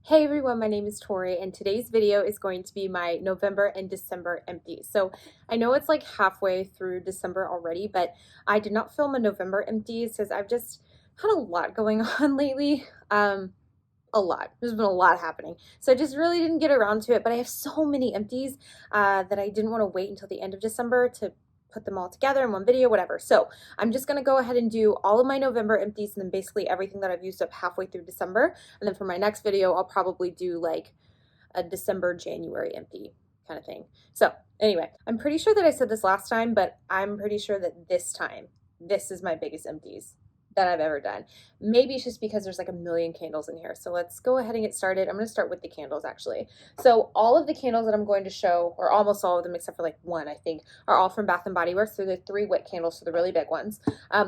Hey everyone, my name is Tori and today's video is going to be my November and December empties. So I know it's like halfway through December already, but I did not film a November empties because I've just had a lot going on lately. A lot. There's been a lot happening. So I just really didn't get around to it, but I have so many empties that I didn't want to wait until the end of December to put them all together in one video, whatever. So I'm just going to go ahead and do all of my November empties and then basically everything that I've used up halfway through December. And then for my next video, I'll probably do like a December, January empty kind of thing. So anyway, I'm pretty sure that I said this last time, but I'm pretty sure that this time, this is my biggest empties that I've ever done. Maybe it's just because there's like a million candles in here. So let's go ahead and get started. I'm going to start with the candles actually. So all of the candles that I'm going to show, or almost all of them except for like one I think, are all from Bath & Body Works. They're the 3 Wick candles, so the really big ones.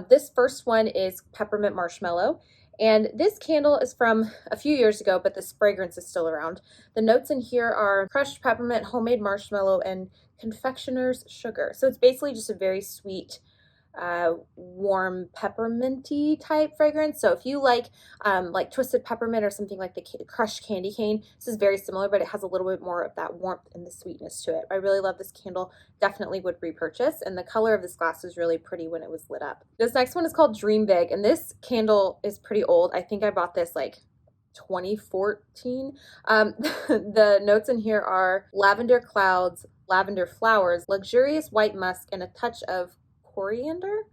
This first one is Peppermint Marshmallow. And this candle is from a few years ago, but this fragrance is still around. The notes in here are crushed peppermint, homemade marshmallow, and confectioner's sugar. So it's basically just a very sweet, warm pepperminty type fragrance. So if you like twisted peppermint or something like the crushed candy cane, this is very similar, but it has a little bit more of that warmth and the sweetness to it. I really love this candle. Definitely would repurchase, and the color of this glass is really pretty when it was lit up. This next one is called Dream Big, and this candle is pretty old. I think I bought this like 2014. The notes in here are lavender clouds, lavender flowers, luxurious white musk, and a touch of coriander,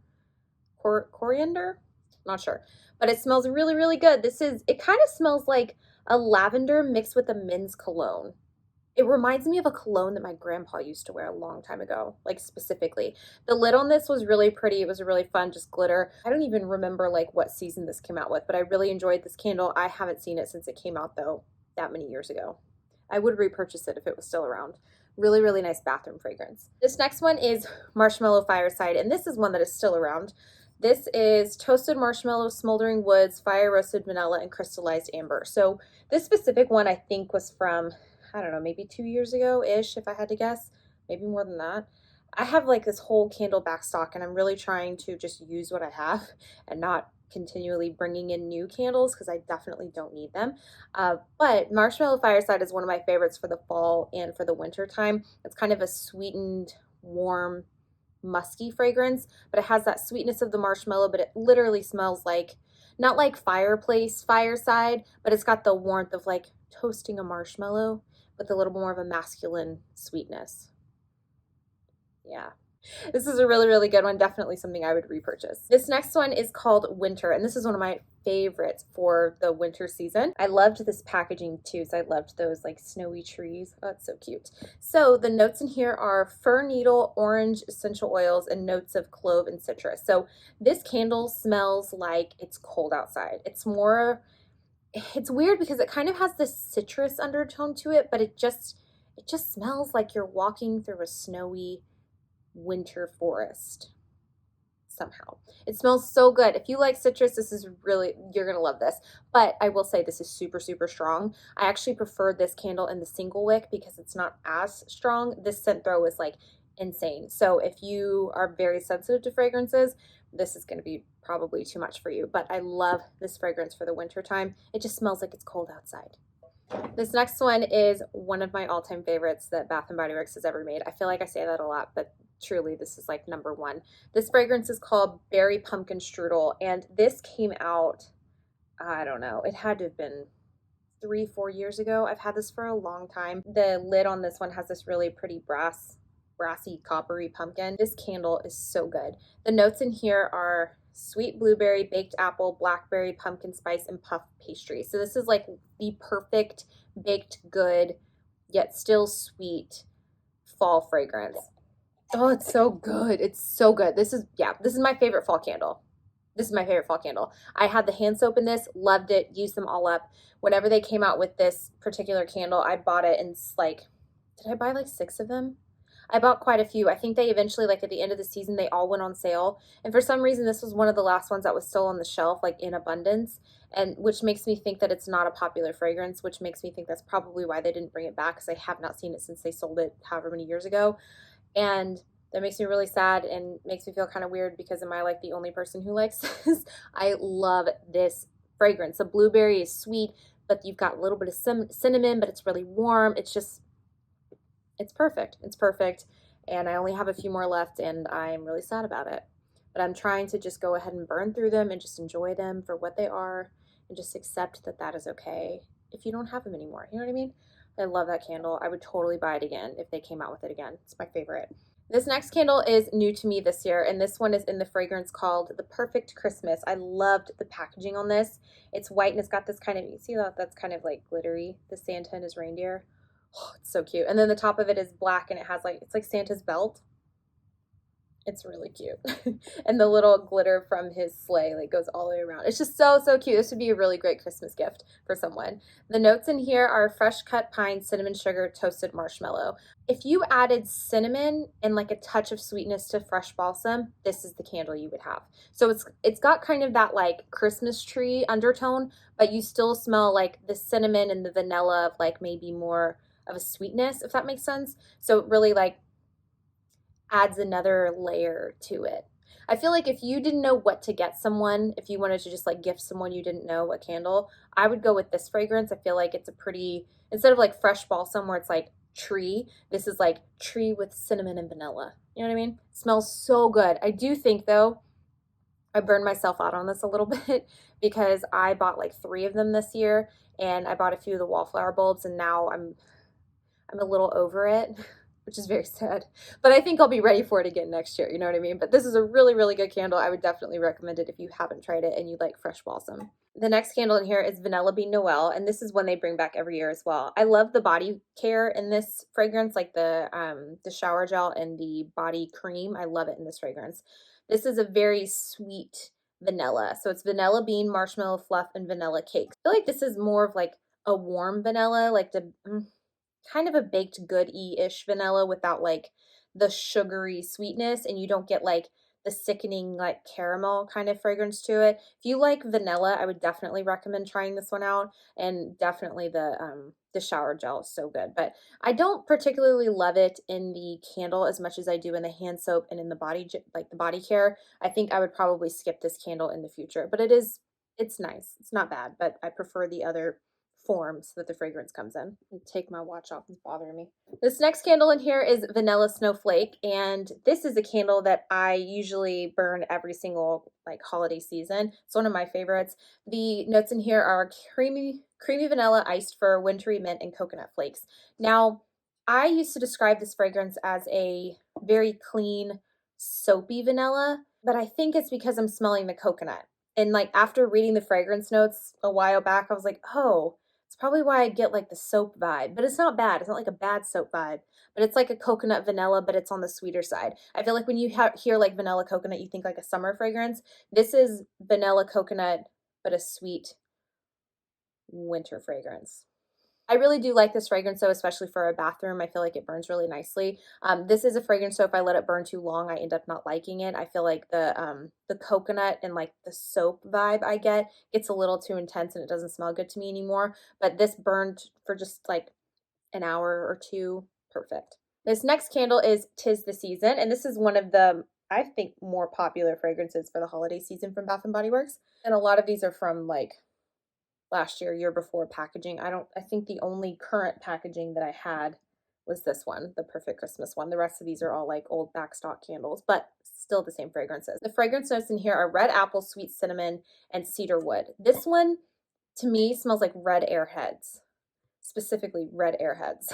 not sure, but it smells really, really good. It kind of smells like a lavender mixed with a men's cologne. It reminds me of a cologne that my grandpa used to wear a long time ago, like specifically. The lid on this was really pretty. It was really fun, just glitter. I don't even remember like what season this came out with, but I really enjoyed this candle. I haven't seen it since it came out though, that many years ago. I would repurchase it if it was still around. Really, really nice bathroom fragrance. This next one is Marshmallow Fireside, and this is one that is still around. This is toasted marshmallow, smoldering woods, fire roasted vanilla, and crystallized amber. So this specific one I think was from, I don't know, maybe 2 years ago-ish, if I had to guess, maybe more than that. I have like this whole candle backstock, and I'm really trying to just use what I have and not continually bringing in new candles because I definitely don't need them. But Marshmallow Fireside is one of my favorites for the fall and for the winter time. It's kind of a sweetened, warm, musky fragrance, but it has that sweetness of the marshmallow, but it literally smells like, not like fireplace fireside, but it's got the warmth of like toasting a marshmallow with a little more of a masculine sweetness. Yeah. This is a really, really good one. Definitely something I would repurchase. This next one is called Winter, and this is one of my favorites for the winter season. I loved this packaging too, so I loved those like snowy trees. Oh, that's so cute. So the notes in here are fir needle, orange essential oils, and notes of clove and citrus. So this candle smells like it's cold outside. It's weird because it kind of has this citrus undertone to it, but it just smells like you're walking through a snowy winter forest somehow. It smells so good. If you like citrus, you're gonna love this. But I will say this is super, super strong. I actually prefer this candle in the single wick because it's not as strong. This scent throw is like insane. So if you are very sensitive to fragrances, this is going to be probably too much for you. But I love this fragrance for the winter time. It just smells like it's cold outside. This next one is one of my all-time favorites that Bath & Body Works has ever made. I feel like I say that a lot, but truly this is like number one. This fragrance is called Berry Pumpkin Strudel, and this came out, I don't know, it had to have been 3-4 years ago. I've had this for a long time. The lid on this one has this really pretty brassy coppery pumpkin. This candle is so good. The notes in here are sweet blueberry, baked apple, blackberry, pumpkin spice, and puff pastry. So this is like the perfect baked good yet still sweet fall fragrance. Oh, it's so good. It's so good. This is my favorite fall candle. This is my favorite fall candle. I had the hand soap in this, loved it, used them all up. Whenever they came out with this particular candle, I bought it, and like, did I buy like 6 of them? I bought quite a few. I think they eventually, like at the end of the season, they all went on sale. And for some reason, this was one of the last ones that was still on the shelf, like in abundance, and which makes me think that it's not a popular fragrance, which makes me think that's probably why they didn't bring it back, because I have not seen it since they sold it however many years ago. And that makes me really sad and makes me feel kind of weird because am I like the only person who likes this? I love this fragrance. The blueberry is sweet. but you've got a little bit of cinnamon, but it's really warm. It's just, it's perfect. It's perfect. And I only have a few more left and I'm really sad about it. But I'm trying to just go ahead and burn through them and just enjoy them for what they are and just accept that that is okay if you don't have them anymore. You know what I mean? I love that candle. I would totally buy it again if they came out with it again. It's my favorite. This next candle is new to me this year, and this one is in the fragrance called The Perfect Christmas. I loved the packaging on this. It's white and it's got this kind of, you see that that's kind of like glittery, the Santa and his reindeer. Oh, it's so cute. And then the top of it is black and it has like, it's like Santa's belt. It's really cute. And the little glitter from his sleigh like goes all the way around. It's just so, so cute. This would be a really great Christmas gift for someone. The notes in here are fresh cut pine, cinnamon sugar, toasted marshmallow. If you added cinnamon and like a touch of sweetness to fresh balsam, this is the candle you would have. So it's got kind of that like Christmas tree undertone, but you still smell like the cinnamon and the vanilla of like maybe more of a sweetness, if that makes sense. So it really like adds another layer to it. I feel like if you didn't know what to get someone, if you wanted to just like gift someone you didn't know a candle, I would go with this fragrance. I feel like it's a pretty, instead of like fresh balsam where it's like tree, this is like tree with cinnamon and vanilla. You know what I mean? It smells so good. I do think though, I burned myself out on this a little bit because I bought like 3 of them this year and I bought a few of the wallflower bulbs and now I'm a little over it, which is very sad. But I think I'll be ready for it again next year, you know what I mean? But this is a really, really good candle. I would definitely recommend it if you haven't tried it and you like fresh balsam. The next candle in here is Vanilla Bean Noel, and this is one they bring back every year as well. I love the body care in this fragrance, like the shower gel and the body cream. I love it in this fragrance. This is a very sweet vanilla. So it's vanilla bean, marshmallow fluff, and vanilla cake. I feel like this is more of like a warm vanilla, like the kind of a baked good-y-ish vanilla without like the sugary sweetness, and you don't get like the sickening like caramel kind of fragrance to it. If you like vanilla, I would definitely recommend trying this one out, and definitely the shower gel is so good. But I don't particularly love it in the candle as much as I do in the hand soap and in the body like the body care. I think I would probably skip this candle in the future, but it's nice. It's not bad, but I prefer the other forms that the fragrance comes in. Take my watch off, it's bothering me. This next candle in here is Vanilla Snowflake, and this is a candle that I usually burn every single like holiday season. It's one of my favorites. The notes in here are creamy vanilla, iced fir, wintry mint, and coconut flakes. Now, I used to describe this fragrance as a very clean, soapy vanilla, but I think it's because I'm smelling the coconut. And like after reading the fragrance notes a while back, I was like, oh, it's probably why I get like the soap vibe, but it's not bad. It's not like a bad soap vibe, but it's like a coconut vanilla, but it's on the sweeter side. I feel like when you hear like vanilla coconut, you think like a summer fragrance. This is vanilla coconut, but a sweet winter fragrance. I really do like this fragrance though, especially for a bathroom. I feel like it burns really nicely. This is a fragrance, so if I let it burn too long, I end up not liking it. I feel like the coconut and like the soap vibe I get gets a little too intense and it doesn't smell good to me anymore. But this burned for just like an hour or two, perfect. This next candle is 'Tis the Season, and this is one of the, I think, more popular fragrances for the holiday season from Bath and Body Works. And a lot of these are from like last year before packaging. I think the only current packaging that I had was this one, the Perfect Christmas one. The rest of these are all like old backstock candles, but still the same fragrances. The fragrance notes in here are red apple, sweet cinnamon, and cedar wood. This one, to me, smells like red airheads. Specifically red airheads,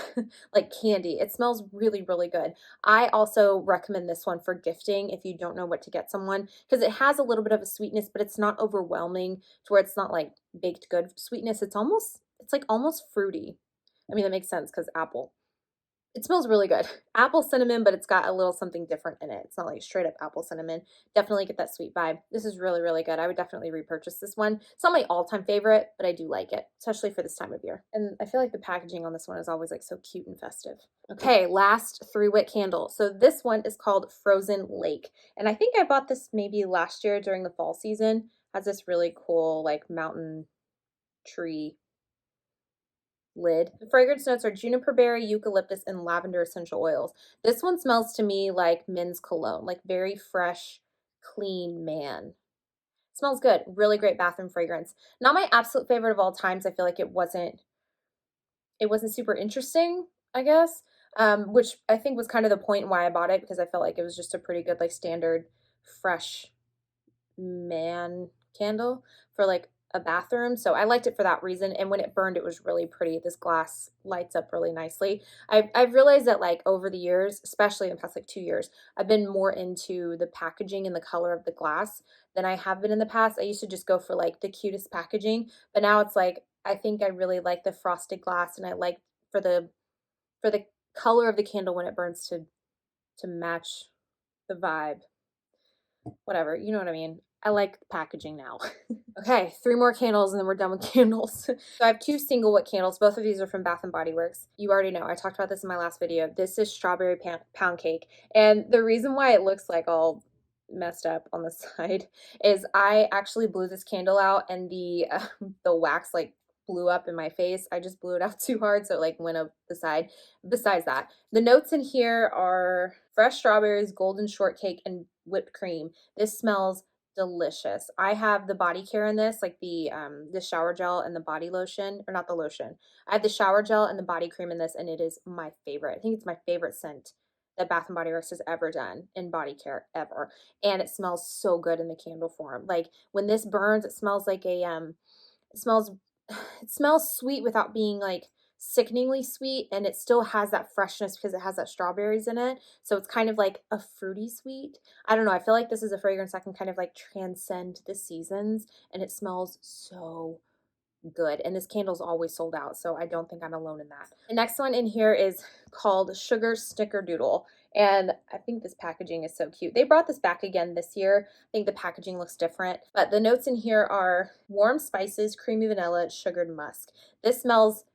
like candy. It smells really, really good. I also recommend this one for gifting if you don't know what to get someone, because it has a little bit of a sweetness, but it's not overwhelming to where it's not like baked good sweetness. It's like almost fruity. I mean, that makes sense because apple. It smells really good. Apple cinnamon, but it's got a little something different in it. It's not like straight up apple cinnamon. Definitely get that sweet vibe. This is really, really good. I would definitely repurchase this one. It's not my all-time favorite, but I do like it, especially for this time of year. And I feel like the packaging on this one is always like so cute and festive. Okay, last 3-wick candle. So this one is called Frozen Lake. And I think I bought this maybe last year during the fall season. It has this really cool like mountain tree lid. The fragrance notes are juniper berry, eucalyptus, and lavender essential oils. This one smells to me like men's cologne, like very fresh, clean man. Smells good. Really great bathroom fragrance. Not my absolute favorite of all times. I feel like it wasn't super interesting, I guess. Which I think was kind of the point why I bought it, because I felt like it was just a pretty good, like, standard fresh man candle for like a bathroom. So I liked it for that reason. And when it burned, it was really pretty. This glass lights up really nicely. I've realized that, like, over the years, especially in the past like 2 years, I've been more into the packaging and the color of the glass than I have been in the past. I used to just go for like the cutest packaging, but now it's like I think I really like the frosted glass, and I like for the color of the candle when it burns to match the vibe. Whatever, you know what I mean. I like packaging now. Okay, 3 more candles and then we're done with candles. So I have 2 single wick candles. Both of these are from Bath and Body Works. You already know, I talked about this in my last video. This is strawberry pound cake. And the reason why it looks like all messed up on the side is I actually blew this candle out, and the wax like blew up in my face. I just blew it out too hard, so it like went up the side. Besides that, the notes in here are fresh strawberries, golden shortcake, and whipped cream. This smells delicious. I have the body care in this, like the shower gel and the body lotion, or not the lotion. I have the shower gel and the body cream in this, and it is my favorite. I think it's my favorite scent that Bath and Body Works has ever done in body care ever. And it smells so good in the candle form. Like, when this burns, it smells like it smells it smells sweet without being like sickeningly sweet, and it still has that freshness because it has that strawberries in it. So it's kind of like a fruity sweet. I don't know. I feel like this is a fragrance that can kind of like transcend the seasons, and it smells so good. And this candle's always sold out, so I don't think I'm alone in that. The next one in here is called Sugar Snickerdoodle, and I think this packaging is so cute. They brought this back again this year. I think the packaging looks different, but the notes in here are warm spices, creamy vanilla, sugared musk. This smells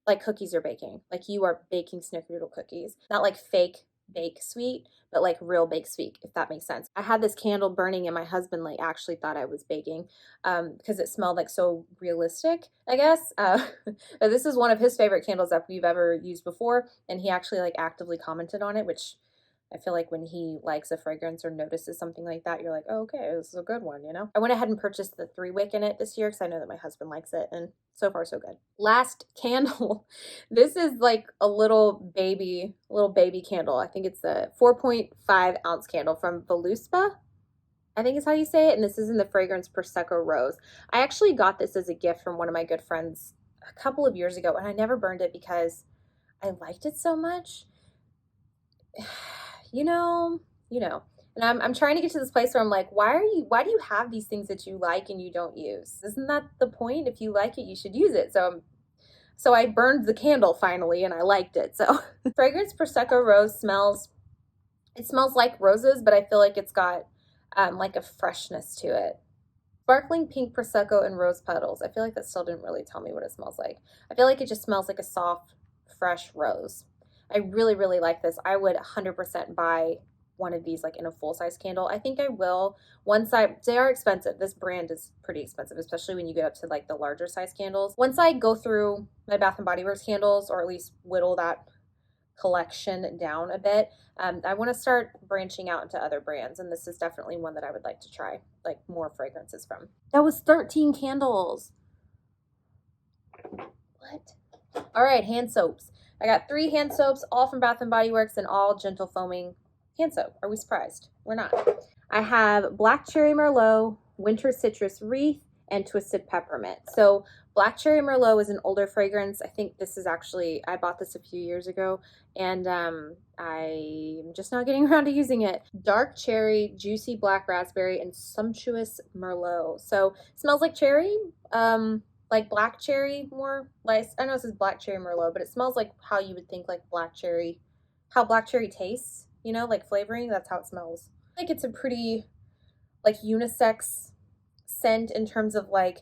like cookies you're baking. Like you are baking Snickerdoodle cookies. Not like fake bake sweet, but like real bake sweet, if that makes sense. I had this candle burning and my husband like actually thought I was baking because it smelled like so realistic, I guess. But this is one of his favorite candles that we've ever used before, and he actually like actively commented on it, which I feel like when he likes a fragrance or notices something like that, you're like, oh, okay, this is a good one, you know? I went ahead and purchased the 3 wick in it this year because I know that my husband likes it, and so far so good. Last candle. This is like a little baby candle. I think it's a 4.5 ounce candle from Voluspa, I think is how you say it, and this is in the fragrance Prosecco Rose. I actually got this as a gift from one of my good friends a couple of years ago, and I never burned it because I liked it so much. you know, and I'm trying to get to this place where I'm like, why do you have these things that you like and you don't use? Isn't that the point? If you like it, you should use it. So I burned the candle finally, and I liked it. So fragrance Prosecco Rose smells like roses, but I feel like it's got like a freshness to it. Sparkling pink Prosecco and rose petals. I feel like that still didn't really tell me what it smells like. I feel like it just smells like a soft, fresh rose. I really, really like this. I would 100% buy one of these like in a full-size candle. I think I will. They are expensive. This brand is pretty expensive, especially when you get up to like the larger size candles. Once I go through my Bath and Body Works candles, or at least whittle that collection down a bit, I want to start branching out into other brands, and this is definitely one that I would like to try like more fragrances from. That was 13 candles. What? All right, hand soaps. I got 3 hand soaps, all from Bath and Body Works, and all gentle foaming hand soap. Are we surprised? We're not. I have Black Cherry Merlot, Winter Citrus Wreath, and Twisted Peppermint. So Black Cherry Merlot is an older fragrance. I think this is actually, I bought this a few years ago, and I'm just not getting around to using it. Dark Cherry, Juicy Black Raspberry, and Sumptuous Merlot. So it smells like cherry, like black cherry more. Like, I know this is Black Cherry Merlot, but it smells like how you would think like how black cherry tastes, you know, like flavoring. That's how it smells. I think it's a pretty like unisex scent in terms of like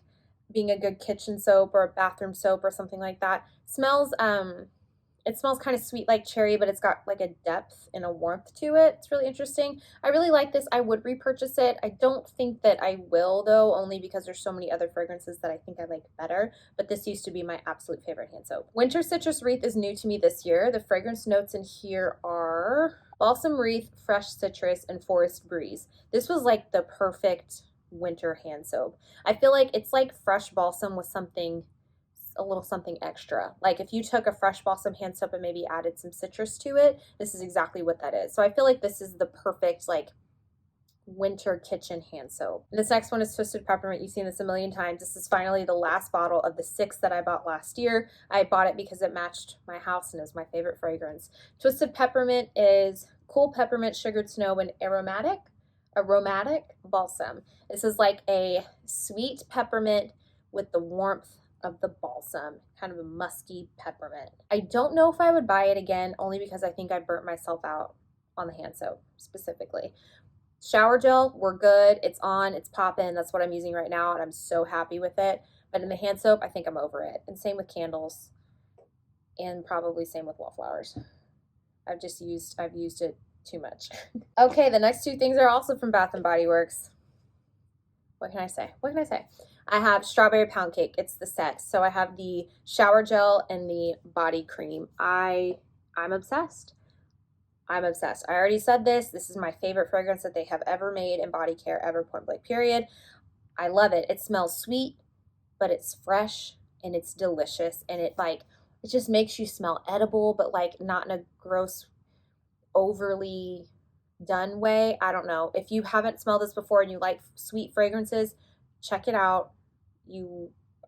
being a good kitchen soap or a bathroom soap or something like that. It smells kind of sweet like cherry, but it's got like a depth and a warmth to it. It's really interesting. I really like this. I would repurchase it. I don't think that I will though, only because there's so many other fragrances that I think I like better, but this used to be my absolute favorite hand soap. Winter Citrus Wreath is new to me this year. The fragrance notes in here are balsam wreath, fresh citrus, and forest breeze. This was like the perfect winter hand soap. I feel like it's like fresh balsam with something, a little something extra. Like if you took a fresh balsam hand soap and maybe added some citrus to it, this is exactly what that is. So I feel like this is the perfect like winter kitchen hand soap. And this next one is Twisted Peppermint. You've seen this a million times. This is finally the last bottle of the 6 that I bought last year. I bought it because it matched my house and is my favorite fragrance. Twisted Peppermint is cool peppermint, sugared snow, and aromatic balsam. This is like a sweet peppermint with the warmth of the balsam, kind of a musky peppermint. I don't know if I would buy it again, only because I think I burnt myself out on the hand soap specifically. Shower gel, we're good. It's on, it's popping. That's what I'm using right now, and I'm so happy with it. But in the hand soap, I think I'm over it. And same with candles, and probably same with wallflowers. I've used it too much. Okay, the next 2 things are also from Bath and Body Works. What can I say? I have strawberry pound cake. It's the set. So I have the shower gel and the body cream. I'm obsessed. I'm obsessed. I already said this. This is my favorite fragrance that they have ever made in body care ever, point blank period. I love it. It smells sweet, but it's fresh and it's delicious. And it just makes you smell edible, but like not in a gross, overly done way. I don't know. If you haven't smelled this before and you like sweet fragrances, check it out.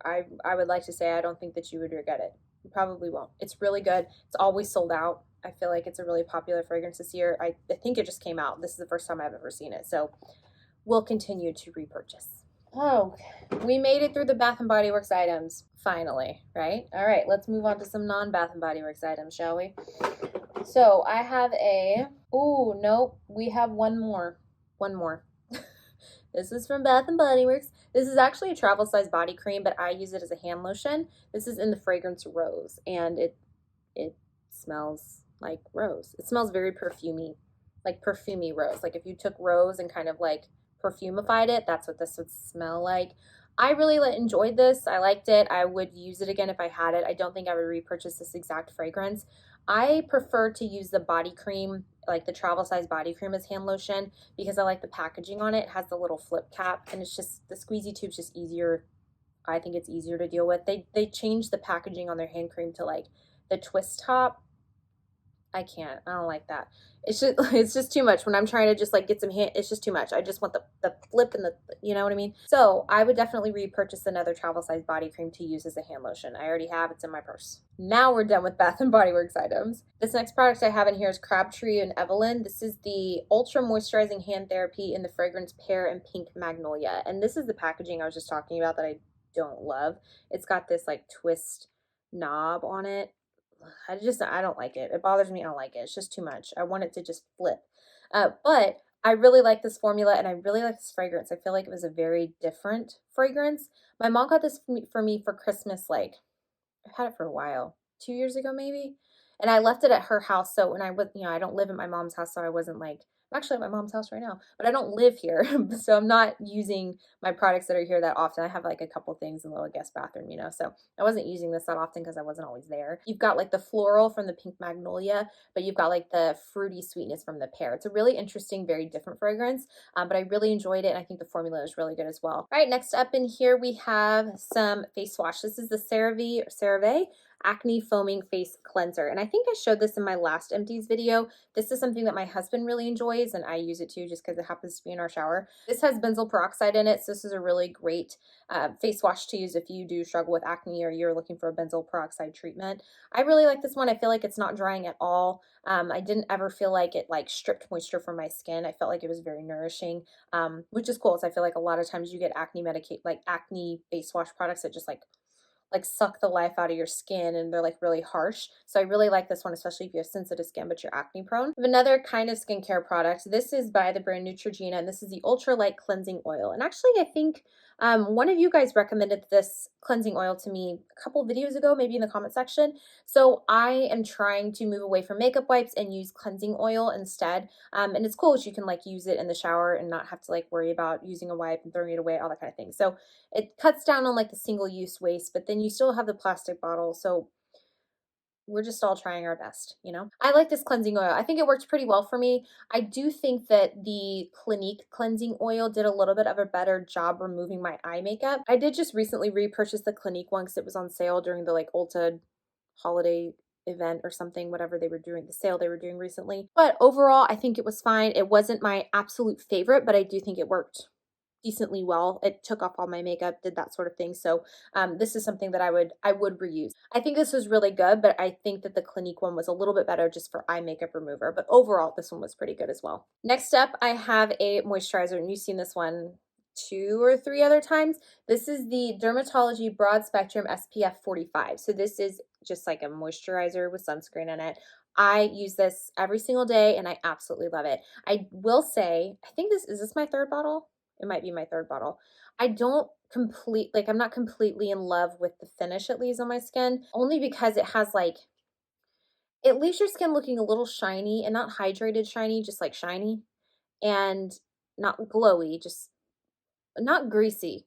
I would like to say I don't think that you would regret it. You probably won't. It's really good. It's always sold out. I feel like it's a really popular fragrance this year. I think it just came out. This is the first time I've ever seen it. So we'll continue to repurchase. Oh, we made it through the Bath & Body Works items. Finally, right? All right, let's move on to some non-Bath & Body Works items, shall we? So I have nope, we have one more. This is from Bath & Body Works. This is actually a travel size body cream, but I use it as a hand lotion. This is in the fragrance Rose, and it smells like rose. It smells very perfumey, like perfumey rose. Like if you took rose and kind of like perfumified it, that's what this would smell like. I really enjoyed this. I liked it. I would use it again if I had it. I don't think I would repurchase this exact fragrance. I prefer to use the body cream, like the travel size body cream as hand lotion, because I like the packaging on it. It has the little flip cap, and it's just, the squeezy tube's just easier. I think it's easier to deal with. They changed the packaging on their hand cream to like the twist top. I don't like that. It's just too much. When I'm trying to just like get some hand, it's just too much. I just want the flip and you know what I mean? So I would definitely repurchase another travel size body cream to use as a hand lotion. I already have, it's in my purse. Now we're done with Bath & Body Works items. This next product I have in here is Crabtree and Evelyn. This is the Ultra Moisturizing Hand Therapy in the fragrance Pear and Pink Magnolia. And this is the packaging I was just talking about that I don't love. It's got this like twist knob on it. I don't like it. It bothers me. I don't like it. It's just too much. I want it to just flip. But I really like this formula, and I really like this fragrance. I feel like it was a very different fragrance. My mom got this for me for Christmas, like, I've had it for a while, 2 years ago maybe. And I left it at her house. So when I was, I don't live at my mom's house, so I wasn't like, I'm actually at my mom's house right now, but I don't live here. So I'm not using my products that are here that often. I have like a couple things in the little guest bathroom, so I wasn't using this that often because I wasn't always there. You've got like the floral from the Pink Magnolia, but you've got like the fruity sweetness from the Pear. It's a really interesting, very different fragrance, but I really enjoyed it, and I think the formula is really good as well. All right, next up in here we have some face wash. This is the CeraVe Acne Foaming Face Cleanser, and I think I showed this in my last Empties video. This is something that my husband really enjoys, and I use it too just because it happens to be in our shower. This has benzoyl peroxide in it, so this is a really great face wash to use if you do struggle with acne or you're looking for a benzoyl peroxide treatment. I really like this one. I feel like it's not drying at all. I didn't ever feel like it like stripped moisture from my skin. I felt like it was very nourishing, which is cool. So I feel like a lot of times you get acne face wash products that just like suck the life out of your skin, and they're like really harsh. So I really like this one, especially if you have sensitive skin but you're acne prone. I have another kind of skincare product. This is by the brand Neutrogena, and this is the Ultra Light Cleansing Oil. And actually, I think one of you guys recommended this cleansing oil to me a couple videos ago, maybe in the comment section. So I am trying to move away from makeup wipes and use cleansing oil instead. And it's cool that you can like use it in the shower and not have to like worry about using a wipe and throwing it away, all that kind of thing. So it cuts down on like the single-use waste, but then you still have the plastic bottle. So we're just all trying our best, you know? I like this cleansing oil. I think it worked pretty well for me. I do think that the Clinique cleansing oil did a little bit of a better job removing my eye makeup. I did just recently repurchase the Clinique one because it was on sale during the like Ulta holiday event or something, whatever they were doing, the sale they were doing recently. But overall, I think it was fine. It wasn't my absolute favorite, but I do think it worked decently well. It took off all my makeup, did that sort of thing. So this is something that I would reuse. I think this was really good, but I think that the Clinique one was a little bit better just for eye makeup remover. But overall, this one was pretty good as well. Next up, I have a moisturizer, and you've seen this one 2 or 3 other times. This is the DRMTLGY Broad Spectrum SPF 45. So this is just like a moisturizer with sunscreen in it. I use this every single day and I absolutely love it. I will say, I think this is my third bottle? It might be my third bottle. I don't I'm not completely in love with the finish it leaves on my skin, only because it has like, it leaves your skin looking a little shiny and not hydrated shiny, just like shiny, and not glowy, just not greasy.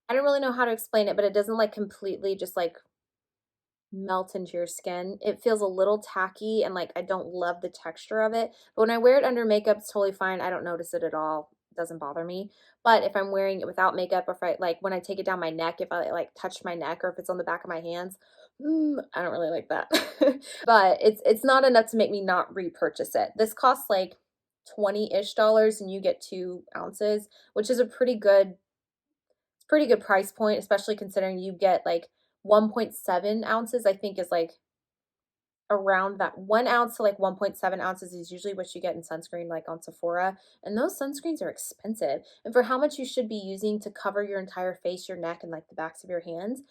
I don't really know how to explain it, but it doesn't like completely just like melt into your skin. It feels a little tacky and like I don't love the texture of it. But when I wear it under makeup, it's totally fine. I don't notice it at all. It doesn't bother me. But if I'm wearing it without makeup, or if I like when I take it down my neck, if I like touch my neck or if it's on the back of my hands, I don't really like that. But it's not enough to make me not repurchase it. This costs like 20-ish dollars and you get 2 ounces, which is a pretty good price point, especially considering you get like 1.7 ounces, I think is like around that 1 ounce to like 1.7 ounces is usually what you get in sunscreen, like on Sephora. And those sunscreens are expensive. And for how much you should be using to cover your entire face, your neck, and like the backs of your hands,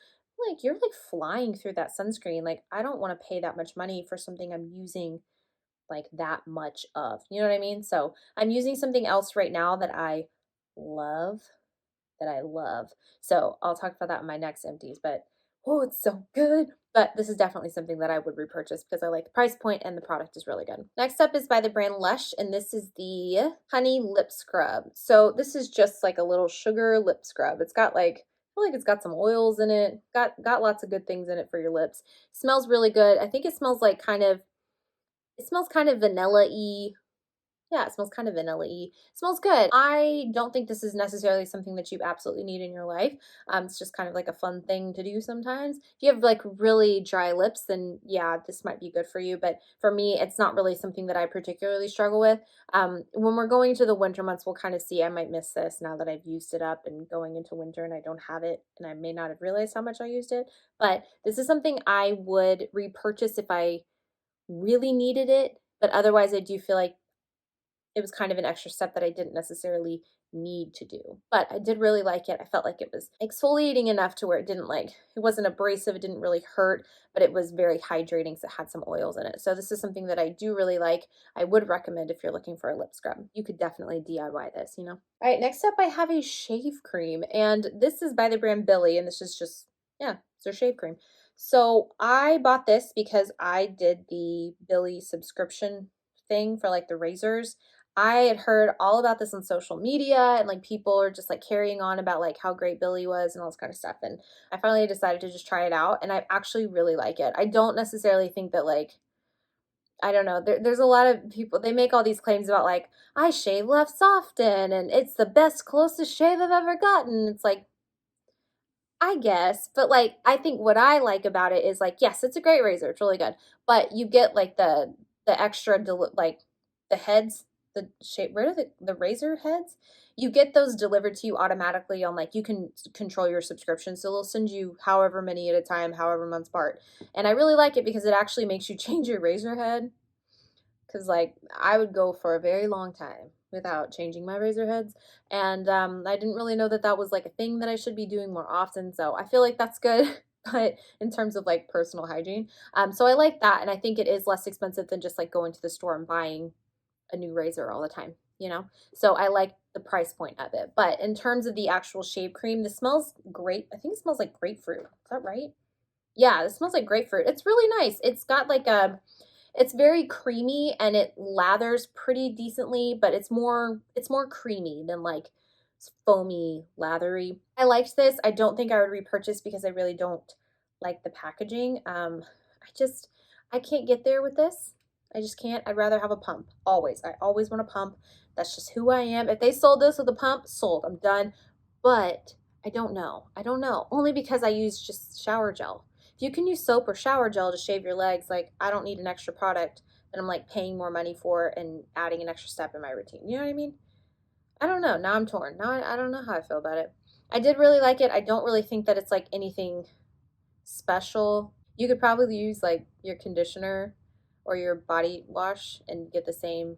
like you're like flying through that sunscreen. Like, I don't want to pay that much money for something I'm using like that much of. You know what I mean? So I'm using something else right now love that I love. So I'll talk about that in my next empties, but oh, it's so good. But this is definitely something that I would repurchase because I like the price point and the product is really good. Next up is by the brand Lush, and this is the Honey Lip Scrub. So this is just like a little sugar lip scrub. It's got like, I feel like it's got some oils in it. Got lots of good things in it for your lips. Smells really good. I think it smells like it smells kind of vanilla-y. Yeah, it smells kind of vanilla-y. Smells good. I don't think this is necessarily something that you absolutely need in your life. It's just kind of like a fun thing to do sometimes. If you have like really dry lips, then yeah, this might be good for you. But for me, it's not really something that I particularly struggle with. When we're going into the winter months, we'll kind of see. I might miss this now that I've used it up and going into winter and I don't have it, and I may not have realized how much I used it. But this is something I would repurchase if I really needed it. But otherwise, I do feel like it was kind of an extra step that I didn't necessarily need to do. But I did really like it. I felt like it was exfoliating enough to where it didn't like, it wasn't abrasive, it didn't really hurt, but it was very hydrating because it had some oils in it. So this is something that I do really like. I would recommend if you're looking for a lip scrub. You could definitely DIY this, you know? All right, next up I have a shave cream, and this is by the brand Billie, and this is just, yeah, it's their shave cream. So I bought this because I did the Billie subscription thing for like the razors. I had heard all about this on social media, and like people are just like carrying on about like how great Billie was and all this kind of stuff. And I finally decided to just try it out, and I actually really like it. I don't necessarily think that like, I don't know, there's a lot of people, they make all these claims about like, I shave less often and it's the best, closest shave I've ever gotten. It's like, I guess, but like I think what I like about it is like, yes, it's a great razor, it's really good, but you get like the extra like the heads, the shape, where are the razor heads? You get those delivered to you automatically on like, you can control your subscription, so they'll send you however many at a time, however months apart. And I really like it because it actually makes you change your razor head, because like I would go for a very long time without changing my razor heads, and I didn't really know that that was like a thing that I should be doing more often, so I feel like that's good. But in terms of like personal hygiene, so I like that, and I think it is less expensive than just like going to the store and buying a new razor all the time, you know? So I like the price point of it. But in terms of the actual shave cream, this smells great. I think it smells like grapefruit. Is that right? Yeah, it smells like grapefruit. It's really nice. It's got like it's very creamy and it lathers pretty decently, but it's more creamy than like foamy, lathery. I liked this. I don't think I would repurchase because I really don't like the packaging. I can't get there with this. I just can't. I'd rather have a pump. Always. I always want a pump. That's just who I am. If they sold this with a pump, sold. I'm done. But I don't know. I don't know. Only because I use just shower gel. If you can use soap or shower gel to shave your legs, like I don't need an extra product that I'm like paying more money for and adding an extra step in my routine. You know what I mean? I don't know. Now I'm torn. Now I don't know how I feel about it. I did really like it. I don't really think that it's like anything special. You could probably use like your conditioner or your body wash and get the same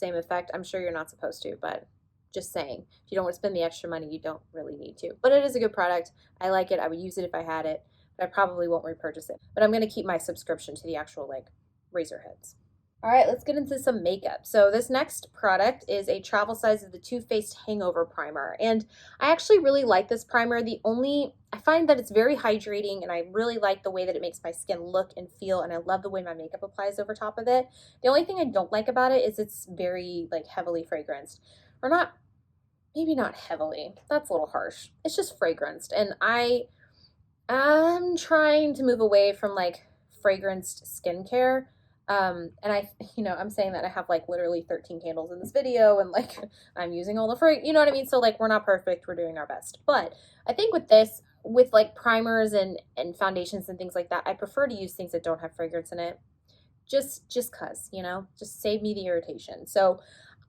effect. I'm sure you're not supposed to, but just saying. If you don't want to spend the extra money, you don't really need to. But it is a good product. I like it. I would use it if I had it, but I probably won't repurchase it. But I'm going to keep my subscription to the actual like razor heads. All right, let's get into some makeup. So this next product is a travel size of the Too Faced Hangover Primer. And I actually really like this primer. I find that it's very hydrating and I really like the way that it makes my skin look and feel. And I love the way my makeup applies over top of it. The only thing I don't like about it is it's very like heavily fragranced. Or not, maybe not heavily. That's a little harsh. It's just fragranced. And I'm trying to move away from like fragranced skincare. And I'm saying that I have like literally 13 candles in this video and like I'm using all the you know what I mean? So like we're not perfect, we're doing our best. But I think with this, with like primers and foundations and things like that, I prefer to use things that don't have fragrance in it. Just cause, just save me the irritation. So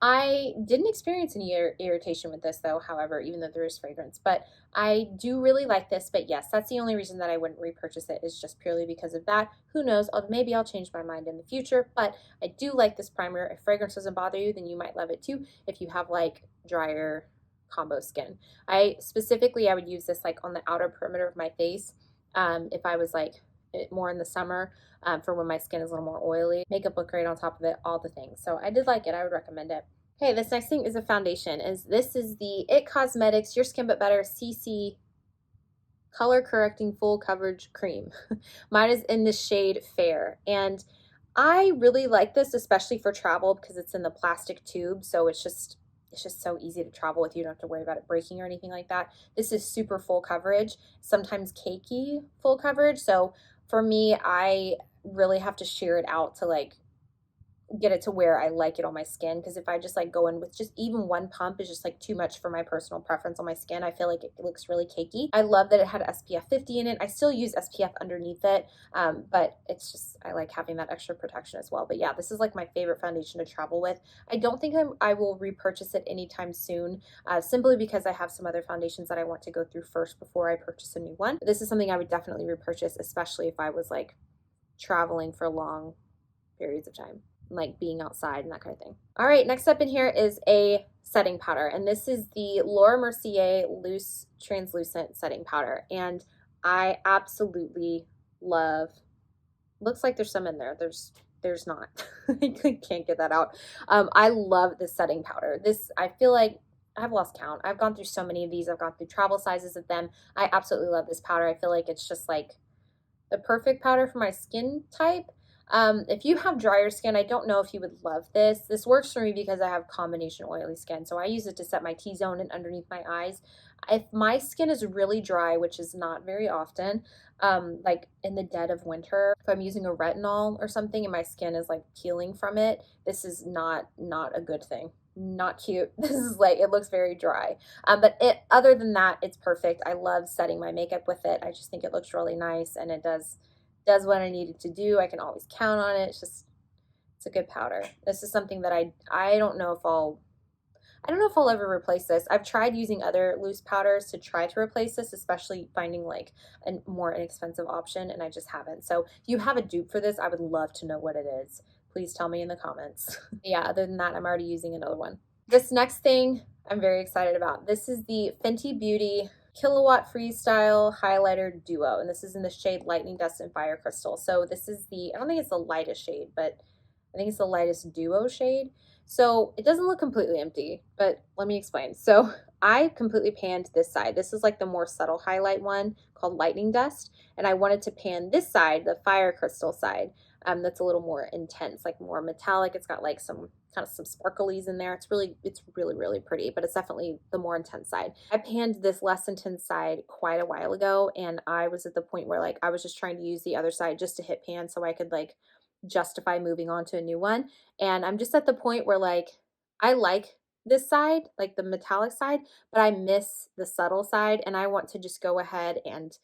I didn't experience any irritation with this though, however, even though there is fragrance, but I do really like this. But yes, that's the only reason that I wouldn't repurchase it, is just purely because of that. Who knows? Maybe I'll change my mind in the future, but I do like this primer. If fragrance doesn't bother you, then you might love it too. If you have like drier combo skin, I would use this like on the outer perimeter of my face. If I was like more in the summer, for when my skin is a little more oily. Makeup look great on top of it, all the things. So I did like it. I would recommend it. Okay, this next thing is a foundation. This is the IT Cosmetics Your Skin But Better CC Color Correcting Full Coverage Cream. Mine is in the shade Fair. And I really like this, especially for travel, because it's in the plastic tube. So it's just so easy to travel with. You don't have to worry about it breaking or anything like that. This is super full coverage, sometimes cakey full coverage. So for me, I really have to shear it out to like get it to where I like it on my skin, because if I just like go in with just even one pump is just like too much for my personal preference on my skin. I feel like it looks really cakey. I love that it had SPF 50 in it. I still use SPF underneath it, but it's just, I like having that extra protection as well. But yeah, this is like my favorite foundation to travel with. I don't think I will repurchase it anytime soon, simply because I have some other foundations that I want to go through first before I purchase a new one. This is something I would definitely repurchase, especially if I was like traveling for long periods of time, like being outside and that kind of thing. All right, next up in here is a setting powder, and this is the Laura Mercier Loose Translucent Setting Powder, and I absolutely love, looks like there's some in there. There's not. I can't get that out. I love this setting powder. I feel like I've lost count. I've gone through so many of these. I've gone through travel sizes of them. I absolutely love this powder. I feel like it's just like the perfect powder for my skin type. If you have drier skin, I don't know if you would love this. This works for me because I have combination oily skin. So I use it to set my T-zone and underneath my eyes. If my skin is really dry, which is not very often, like in the dead of winter, if I'm using a retinol or something and my skin is like peeling from it, this is not a good thing. Not cute. This is like, it looks very dry. But other than that, it's perfect. I love setting my makeup with it. I just think it looks really nice, and it does what I needed to do. I can always count on it. It's a good powder. This is something that I don't know if I'll ever replace this. I've tried using other loose powders to try to replace this, especially finding like a more inexpensive option, and I just haven't. So if you have a dupe for this, I would love to know what it is. Please tell me in the comments. Yeah, other than that, I'm already using another one. This next thing I'm very excited about. This is the Fenty Beauty Kilowatt Freestyle Highlighter Duo, and this is in the shade Lightning Dust and Fire Crystal. So this is I don't think it's the lightest shade, but I think it's the lightest duo shade. So it doesn't look completely empty, but let me explain. So I completely panned this side. This is like the more subtle highlight one called Lightning Dust, and I wanted to pan this side, the Fire Crystal side, that's a little more intense, like more metallic. It's got like some kind of some sparklies in there. It's really, really pretty, but it's definitely the more intense side. I panned this less intense side quite a while ago, and I was at the point where like I was just trying to use the other side just to hit pan so I could like justify moving on to a new one. And I'm just at the point where like I like this side, like the metallic side, but I miss the subtle side, and I want to just go ahead and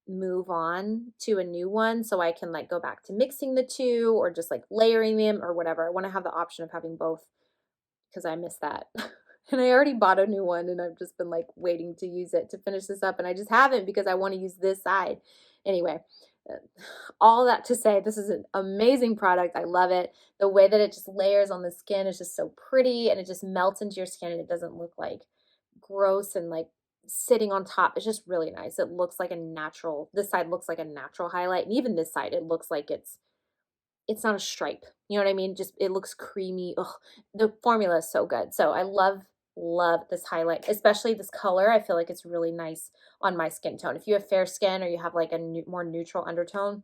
move on to a new one so I can like go back to mixing the two or just like layering them or whatever. I want to have the option of having both because I miss that. And I already bought a new one and I've just been like waiting to use it to finish this up, and I just haven't because I want to use this side. Anyway, all that to say, this is an amazing product. I love it. The way that it just layers on the skin is just so pretty, and it just melts into your skin, and it doesn't look like gross and like sitting on top. It's just really nice. It looks like a natural, this side looks like a natural highlight, and even this side, it looks like it's not a stripe. You know what I mean? Just it looks creamy. Ugh, the formula is so good. So I love this highlight, especially this color. I feel like it's really nice on my skin tone. If you have fair skin or you have like a more neutral undertone,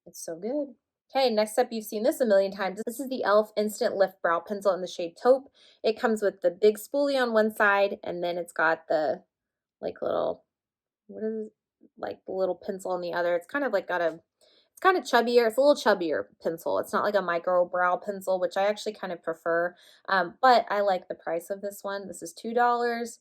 it's so good. Okay, next up, you've seen this a million times. This is the e.l.f. Instant Lift Brow Pencil in the shade Taupe. It comes with the big spoolie on one side, and then it's got the like little, what is it? Like the little pencil on the other. It's kind of like got a, it's kind of chubbier. It's a little chubbier pencil. It's not like a micro brow pencil, which I actually kind of prefer. But I like the price of this one. This is $2.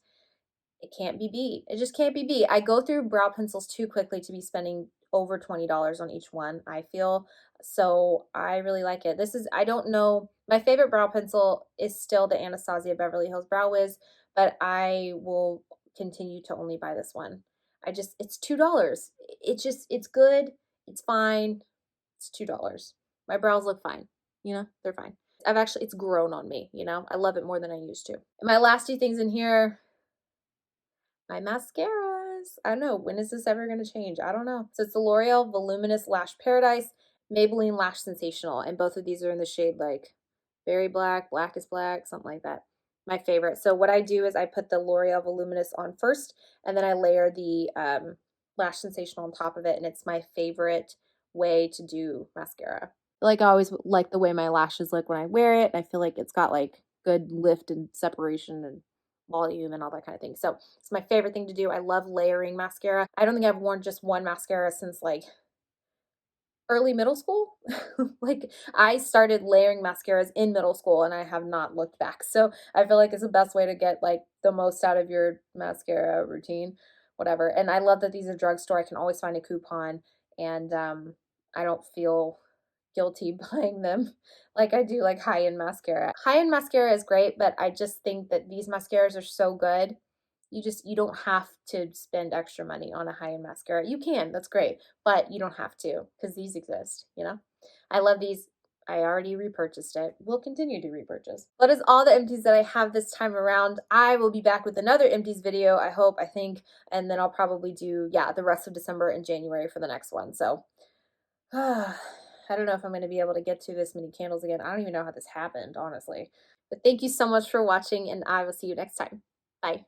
It can't be beat. It just can't be beat. I go through brow pencils too quickly to be spending over $20 on each one, I feel. So I really like it. This is, I don't know, my favorite brow pencil is still the Anastasia Beverly Hills Brow Wiz, but I will continue to only buy this one. It's $2. It's good. It's fine. It's $2. My brows look fine. You know, they're fine. It's grown on me, you know. I love it more than I used to. And my last two things in here, my mascaras. I don't know. When is this ever going to change? I don't know. So it's the L'Oreal Voluminous Lash Paradise, Maybelline Lash Sensational. And both of these are in the shade like Berry Black, Black is Black, something like that. My favorite. So what I do is I put the L'Oreal Voluminous on first, and then I layer the Lash Sensational on top of it. And it's my favorite way to do mascara. Like I always like the way my lashes look when I wear it. I feel like it's got like good lift and separation and volume and all that kind of thing. So it's my favorite thing to do. I love layering mascara. I don't think I've worn just one mascara since like early middle school. Like I started layering mascaras in middle school and I have not looked back. So I feel like it's the best way to get like the most out of your mascara routine, whatever. And I love that these are drugstore. I can always find a coupon, and I don't feel guilty buying them like I do like high-end mascara. High-end mascara is great, but I just think that these mascaras are so good. You don't have to spend extra money on a high-end mascara. You can, that's great, but you don't have to because these exist, you know? I love these. I already repurchased it. Will continue to repurchase. That is all the empties that I have this time around. I will be back with another empties video, I hope, I think, and then I'll probably do, yeah, the rest of December and January for the next one. So I don't know if I'm going to be able to get to this many candles again. I don't even know how this happened, honestly. But thank you so much for watching, and I will see you next time. Bye.